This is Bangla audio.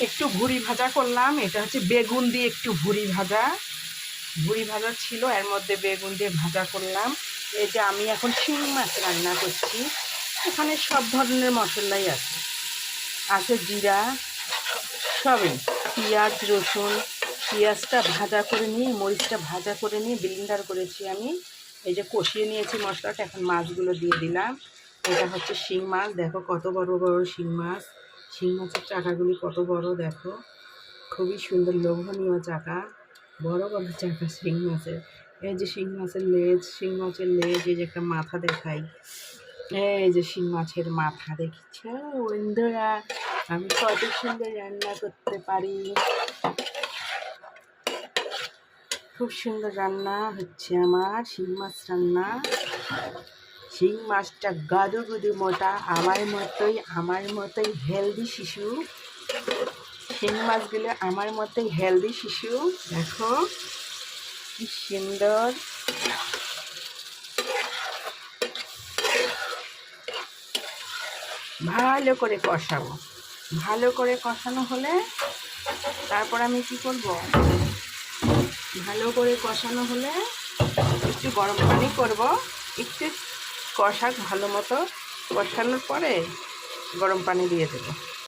একটু ভুড়ি ভাজা করলাম। এটা হচ্ছে বেগুন দিয়ে একটু ভুড়ি ভাজা ছিল, এর মধ্যে বেগুন দিয়ে ভাজা করলাম। এই যে আমি এখন শিং মাছ রান্না করছি। এখানে সব ধরনের মশলাই আছে, জিরা, সবই, পেঁয়াজ, রসুন। পেঁয়াজটা ভাজা করে নিয়ে, মরিচটা ভাজা করে নিয়ে ব্লেন্ডার করেছি আমি। এই যে কষিয়ে নিয়েছি মশলাটা, এখন মাছগুলো দিয়ে দিলাম। এটা হচ্ছে শিং মাছ, দেখো কত বড় বড় শিং মাছ। শিং মাছের চাকাগুলি কত বড় দেখো, খুবই সুন্দর লোভনীয় চাকা, বড় বড় চাকা শিং মাছের। এই যে শিং মাছের লেজ, এই যে একটা মাথা দেখাই, এই যে শিং মাছের মাথা, দেখছ বন্ধুরা আমি কত সুন্দর রান্না করতে পারি। খুব সুন্দর রান্না হচ্ছে আমার শিং মাছ রান্না। শিং মাছটা গাদু গুদু মোটা, আমার মতোই হেলদি শিশু। শিং মাছগুলো আমার মতোই হেলদি শিশু, দেখো কি সুন্দর। ভালো করে কষাবো, ভালো করে কষানো হলে তারপর আমি কি করব, ভালো করে কষানো হলে একটু গরম পানি করব, একটু কষাক ভালো মতো, কষানোর পরে গরম পানি দিয়ে দেবো।